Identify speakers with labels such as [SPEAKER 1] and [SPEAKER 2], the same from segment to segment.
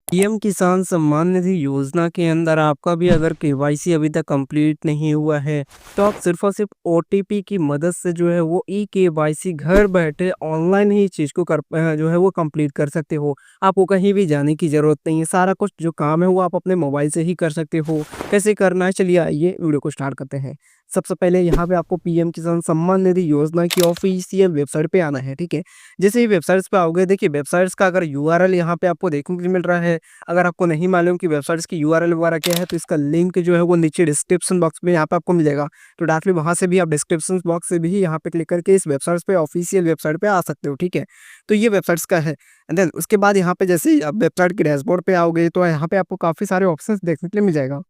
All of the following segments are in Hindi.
[SPEAKER 1] पीएम किसान सम्मान निधि योजना के अंदर आपका भी अगर केवाईसी अभी तक कंप्लीट नहीं हुआ है, तो आप सिर्फ़ और सिर्फ़ ओटीपी की मदद से जो है वो ई-केवाईसी घर बैठे ऑनलाइन ही चीज़ को जो है वो कंप्लीट कर सकते हो। आपको कहीं भी जाने की ज़रूरत नहीं है, सारा कुछ जो काम है वो आप अपने मोबाइल से ही कर सकते हो। कैसे करना है चलिए आइए वीडियो को स्टार्ट करते हैं। सबसे पहले यहाँ पे आपको पीएम किसान सम्मान निधि योजना की ऑफ़िशियल वेबसाइट पे आना है, ठीक है? जैसे ही वेबसाइट्स पे आओगे देखिए वेबसाइट्स का अगर यूआरएल यहाँ पे आपको देखने को मिल रहा है। अगर आपको नहीं मालूम कि वेबसाइट्स की यूआरएल वगैरह क्या है तो इसका लिंक जो है वो नीचे डिस्क्रिप्शन बॉक्स में यहाँ पे आपको मिलेगा। तो डायरेक्टली वहाँ से भी आप डिस्क्रिप्शन बॉक्स से भी यहाँ पे क्लिक करके इस वेबसाइट्स पे ऑफिशियल वेबसाइट पे आ सकते हो, ठीक है? तो ये वेबसाइट्स का है। एंड देन उसके बाद यहाँ पे जैसे ही आप वेबसाइट के डैशबोर्ड पे आओगे तो यहाँ पे आपको काफ़ी सारे ऑप्शंस देखने के लिए मिल जाएगा।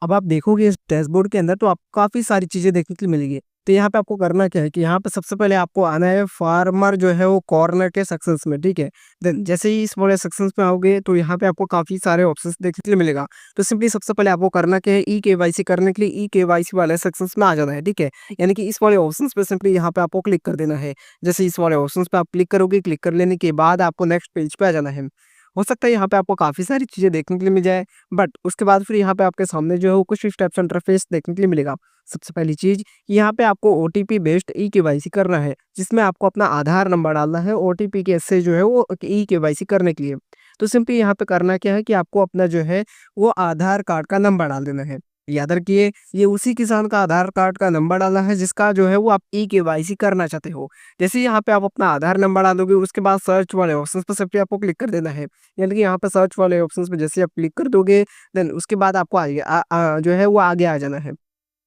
[SPEAKER 1] अब आप देखोगे इस डैशबोर्ड के अंदर तो आपको काफ़ी सारी चीज़ें देखने के लिए मिलेगी। तो यहाँ पे आपको करना क्या है कि यहाँ पे सबसे पहले आपको आना है फार्मर जो है वो कॉर्नर के सेक्शंस में, ठीक है? देन जैसे ही इस वाले सेक्शंस में आओगे तो यहाँ पे आपको काफ़ी सारे ऑप्शंस देखने के लिए मिलेगा। तो सिंपली सबसे पहले आपको करना क्या है ई-केवाईसी करने के लिए ई-केवाईसी वाले सेक्शंस में आ जाना है, ठीक है? यानी कि इस वाले ऑप्शंस पे सिंपली यहाँ पे आपको क्लिक कर देना है। जैसे इस वाले ऑप्शंस पे आप क्लिक करोगे, क्लिक कर लेने के बाद आपको नेक्स्ट पेज पे आ जाना है। हो सकता है यहाँ पे आपको काफ़ी सारी चीज़ें देखने के लिए मिल जाए, बट उसके बाद फिर यहाँ पे आपके सामने जो है वो कुछ स्टेप्स इंटरफेस देखने के लिए मिलेगा। सबसे पहली चीज़ यहाँ पे आपको ओटीपी बेस्ड ई-केवाईसी करना है, जिसमें आपको अपना आधार नंबर डालना है ओटीपी के से जो है वो ई-केवाईसी करने के लिए। तो सिंपली यहाँ पे करना क्या है कि आपको अपना जो है वो आधार कार्ड का नंबर डाल देना है। याद रखिए ये उसी किसान का आधार कार्ड का नंबर डालना है जिसका जो है वो आप ई-केवाईसी करना चाहते हो। जैसे ही यहाँ पे आप अपना आधार नंबर डालोगे उसके बाद सर्च वाले ऑप्शंस पे सिंपली आपको क्लिक कर देना है। यानी कि यहाँ पे सर्च वाले ऑप्शंस पे जैसे ही आप क्लिक कर दोगे देन उसके बाद आपको आगे जो है वो आगे आ जाना है।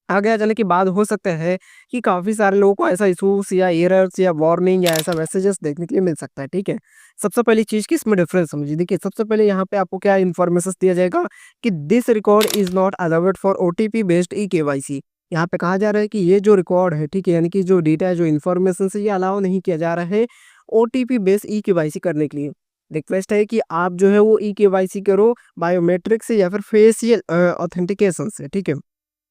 [SPEAKER 1] आगे आ जाने के बाद हो सकता है कि काफ़ी सारे लोगों को ऐसा इश्यूज़ या एरर्स या वार्निंग या ऐसा मैसेजेस देखने के लिए मिल सकता है, ठीक है? सबसे पहली चीज़ कि इसमें डिफरेंस समझिए। देखिए, सबसे पहले यहाँ पे आपको क्या इन्फॉर्मेशंस दिया जाएगा कि this record is not allowed for OTP based e-KYC. यहाँ पे कहा जा रहा है कि ये जो रिकॉर्ड है, ठीक है? यानी कि जो डेटा है, जो इन्फॉर्मेशंस है, ये अलाउ नहीं किया जा रहा है ओटीपी बेस्ड ई-केवाईसी करने के लिए। रिक्वेस्ट है कि आप जो है वो ई-केवाईसी करो बायोमेट्रिक से या फिर फेशियल ऑथेंटिकेशन से, ठीक है?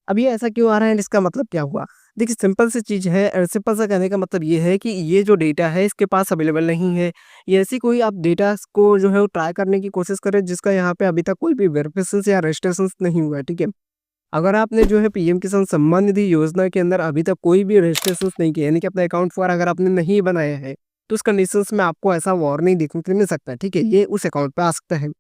[SPEAKER 1] अब ये ऐसा क्यों आ रहा है एंड इसका मतलब क्या हुआ? देखिए सिंपल सी चीज़ है सिंपल सा कहने का मतलब ये है कि ये जो डेटा है इसके पास अवेलेबल नहीं है। ये ऐसी कोई आप डेटा को जो है वो ट्राई करने की कोशिश करें जिसका यहाँ पे अभी तक कोई भी वेरिफिकेशंस या रजिस्ट्रेशंस नहीं हुआ है, ठीक है? अगर आपने जो है पीएम किसान सम्मान निधि योजना के अंदर अभी तक कोई भी रजिस्ट्रेशंस नहीं किया यानी कि अपना अकाउंट वगैरह अगर आपने नहीं बनाया है, तो उस कंडीशंस में आपको ऐसा वार्निंग देखने को मिल सकता है, ठीक है? ये उस अकाउंट पे आ सकता है।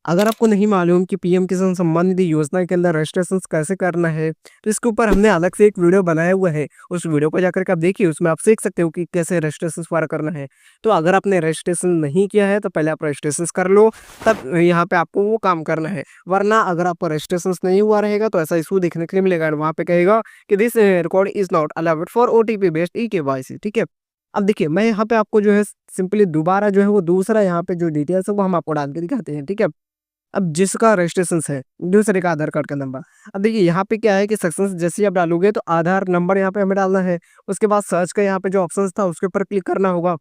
[SPEAKER 1] अगर आपको नहीं मालूम कि पीएम किसान सम्मान निधि योजना के अंदर रजिस्ट्रेशंस कैसे करना है, तो इसके ऊपर हमने अलग से एक वीडियो बनाया हुआ है। उस वीडियो को जाकर के आप देखिए, उसमें आप सीख सकते हो कि कैसे रजिस्ट्रेशंस वगैरह करना है। तो अगर आपने रजिस्ट्रेशन नहीं किया है, तो पहले आप रजिस्ट्रेशंस कर लो, तब यहाँ पे आपको वो काम करना है। वरना अगर आपका रजिस्ट्रेशंस नहीं हुआ रहेगा, तो ऐसा इश्यू देखने के लिए मिलेगा और वहाँ पे कहेगा कि this record is not allowed for OTP based e-KYC, ठीक है? अब देखिए, मैं यहाँ पे आपको जो है सिंपली दोबारा जो है वो दूसरा यहाँ पे जो डिटेल्स है, वो हम आपको डाल के दिखाते हैं, ठीक है? अब जिसका रजिस्ट्रेशंस है, दूसरे का आधार कार्ड का नंबर। अब देखिए यहाँ पे क्या है कि सेक्शंस जैसे ही आप डालोगे तो आधार नंबर यहाँ पे हमें डालना है। उसके बाद सर्च का यहाँ पे जो ऑप्शंस था उसके ऊपर क्लिक करना होगा।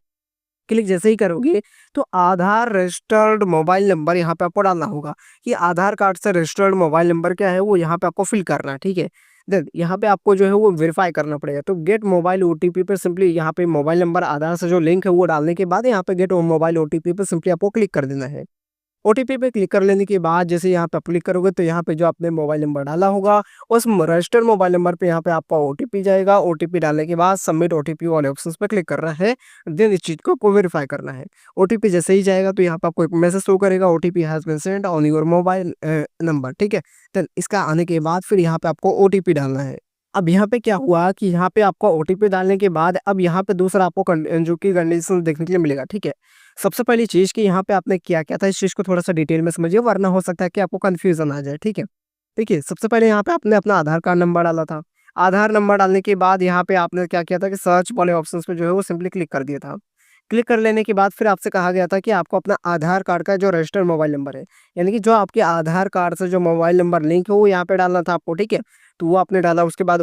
[SPEAKER 1] क्लिक जैसे ही करोगे तो आधार रजिस्टर्ड मोबाइल नंबर यहाँ पे आपको डालना होगा कि आधार कार्ड से रजिस्टर्ड मोबाइल नंबर क्या है वो यहाँ पे आपको फिल करना है, ठीक है? देन यहाँ पे आपको जो है वो वेरीफाई करना पड़ेगा। तो गेट मोबाइल ओटीपी पे सिंपली यहाँ पे मोबाइल नंबर आधार से जो लिंक है वो डालने के बाद यहाँ पे गेट मोबाइल ओटीपी पे सिंपली आपको क्लिक कर देना है। ओटीपी पे क्लिक कर लेने के बाद जैसे यहाँ पे आप क्लिक करोगे तो यहाँ पे जो आपने मोबाइल नंबर डाला होगा उस रजिस्टर्ड मोबाइल नंबर पे यहाँ पे आपका ओटीपी जाएगा। ओटीपी डालने के बाद सबमिट ओटीपी वाले ऑप्शंस पे क्लिक करना है। देन इस चीज़ को आपको वेरीफाई करना है। ओटीपी जैसे ही जाएगा तो यहाँ पे आपको एक मैसेज शो करेगा OTP has been sent on your mobile number, ठीक है? देन इसका आने के बाद फिर यहाँ पे आपको ओटीपी डालना है। अब यहाँ पे क्या हुआ कि यहाँ पे आपका ओटीपी डालने के बाद अब यहाँ पे दूसरा आपको जो कि कंडीशन देखने के लिए मिलेगा, ठीक है? सबसे पहली चीज़ कि यहाँ पे आपने क्या-क्या था इस चीज़ को थोड़ा-सा डिटेल में समझिए वरना हो सकता है कि आपको कन्फ्यूज़न आ जाए, ठीक है? देखिए, सबसे पहले यहाँ पे आपने अपना आधार कार्ड नंबर डाला था। आधार नंबर डालने के बाद यहाँ पे आपने क्या किया था कि सर्च वाले ऑप्शंस पे जो है वो सिंपली क्लिक कर दिया था। क्लिक कर लेने के बाद फिर आपसे कहा गया था कि आपको अपना आधार कार्ड का जो रजिस्टर्ड मोबाइल नंबर है, यानी कि जो आपके आधार कार्ड से जो मोबाइल नंबर लिंक है वो यहाँ पे डालना था आपको, ठीक है? तो वो आपने डाला उसके बाद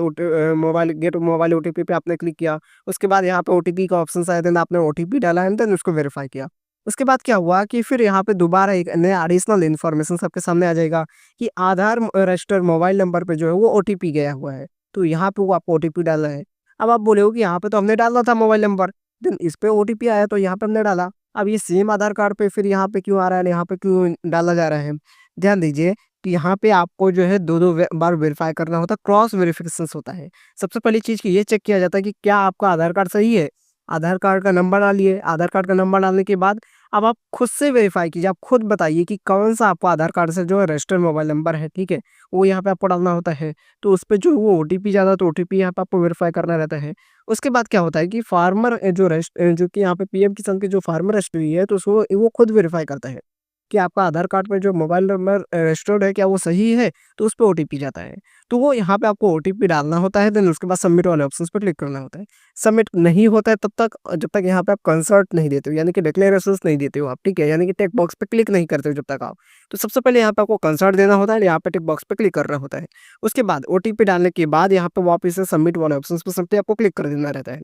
[SPEAKER 1] मोबाइल गेट मोबाइल ओटीपी पे आपने क्लिक किया। उसके बाद यहाँ पे ओटीपी का ऑप्शंस आया देन आपने ओटीपी डाला एंड देन उसको वेरीफाई किया। उसके बाद क्या हुआ कि फिर यहाँ पे दोबारा एक नया एडिशनल इन्फॉर्मेशन आपके सामने आ जाएगा कि आधार रजिस्टर्ड मोबाइल नंबर पे जो है वो ओटीपी गया हुआ है। तो यहाँ पे वो आपको ओटीपी डालना है। अब आप बोलोगे कि यहाँ पे तो हमने डाला था मोबाइल नंबर, देन इस पे ओटीपी आया तो यहाँ पे हमने डाला। अब ये सेम आधार कार्ड पे फिर यहाँ पे क्यों आ रहा है, यहाँ पे क्यों डाला जा रहा है? ध्यान दीजिए कि यहाँ पे आपको जो है 2-2 बार वेरीफ़ाई करना होता है, क्रॉस वेरिफिकेशंस होता है। सबसे पहली चीज़ कि ये चेक किया जाता है कि क्या आपका आधार कार्ड सही है? आधार कार्ड का नंबर डालिए, आधार कार्ड का नंबर डालने के बाद अब आप खुद से वेरीफ़ाई कीजिए, आप खुद बताइए कि कौन-सा आपका आधार कार्ड से जो है रजिस्टर्ड मोबाइल नंबर है, ठीक है? वो यहाँ पे आपको डालना होता है। तो उसपे जो वो ओटीपी जाता है, तो ओटीपी यहाँ पे आपको वेरीफ़ाई करना रहता है। उसके बाद क्या होता है कि फार्मर जो कि यहाँ पे पीएम किसान की जो फार्मर रजिस्ट्री हुई है, तो उसको वो खुद वेरीफ़ाई करता है कि आपका आधार कार्ड पे जो मोबाइल नंबर रजिस्टर्ड है, क्या वो सही है? तो उसपे ओटीपी जाता है। तो वो यहाँ पे आपको ओटीपी डालना होता है, देन उसके बाद सबमिट वाले ऑप्शंस पे क्लिक करना होता है। सबमिट नहीं होता है तब तक जब तक यहाँ पे आप कंसर्ट नहीं देते हो, यानी कि डिक्लेरेशंस नहीं देते हो आप, ठीक है? यानी कि टिक बॉक्स पे क्लिक नहीं करते हो जब तक आप। तो सबसे पहले यहाँ पे आपको कंसर्ट देना होता है, यहाँ पे टिक बॉक्स पे क्लिक करना होता है। उसके बाद ओटीपी डालने के बाद यहाँ पे वापस से सबमिट वाले ऑप्शंस पे सिंपली आपको क्लिक कर देना रहता है।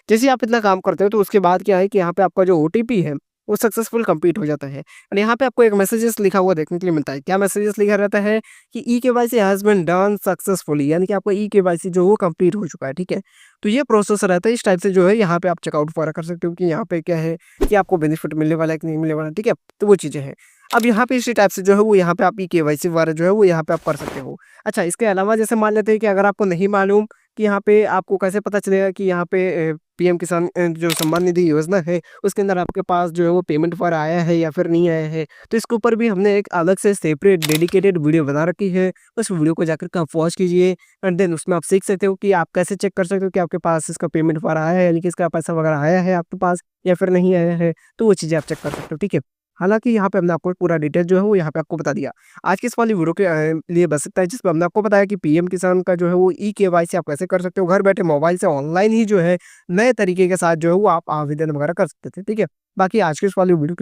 [SPEAKER 1] जैसे ही आप इतना काम करते हो तो उसके बाद क्या है कि यहाँ पे आपका जो ओटीपी है, वो सक्सेसफुल कंप्लीट हो जाता है। और यहाँ पे आपको एक मैसेजेस लिखा हुआ देखने के लिए मिलता है। क्या मैसेजेस लिखा रहता है कि e KYC has been done successfully, यानी कि आपका ई-केवाईसी जो वो कंप्लीट हो चुका है, ठीक है? तो ये प्रोसेस रहता है, इस टाइप से जो है यहाँ पे आप चेकआउट वगैरह कर सकते हो कि यहाँ पे क्या है कि आपको बेनिफिट मिलने वाला है कि नहीं मिलने वाला है, ठीक है? तो वो चीज़ें हैं। अब यहाँ पे इसी टाइप से जो है वो यहाँ पे आप ई-केवाईसी वगैरह जो है वो यहाँ पे आप कर सकते हो। अच्छा, इसके अलावा जैसे मान लेते हैं कि अगर आपको नहीं मालूम कि यहाँ पे आपको कैसे पता चलेगा कि यहाँ पे पीएम किसान जो सम्मान निधि योजना है, उसके अंदर आपके पास जो है वो पेमेंट फॉर आया है या फिर नहीं आया है। तो इसके ऊपर भी हमने एक अलग से सेपरेट डेडिकेटेड वीडियो बना रखी है। उस वीडियो को जाकर के आप वॉच कीजिए एंड देन उसमें आप सीख सकते हो कि आप कैसे चेक कर सकते हो कि आपके पास इसका पेमेंट फॉर आया है, यानी कि इसका पैसा वगैरह आया है आपके पास या फिर नहीं आया है। तो वो चीज़ें आप चेक कर सकते हो, ठीक है? हालाँकि यहाँ पे हमने आपको पूरा डिटेल जो है वो यहाँ पे आपको बता दिया। आज की इस वाली वीडियो के लिए बस इतना है, जिसमें हमने आपको बताया कि पीएम किसान का जो है वो ई-केवाईसी आप कैसे कर सकते हो। घर बैठे मोबाइल से ऑनलाइन ही जो है नए तरीके के साथ जो है वो आप आवेदन वगैरह कर सकते थे, ठीक है? बाकी आज की इस वाली वीडियो के लिए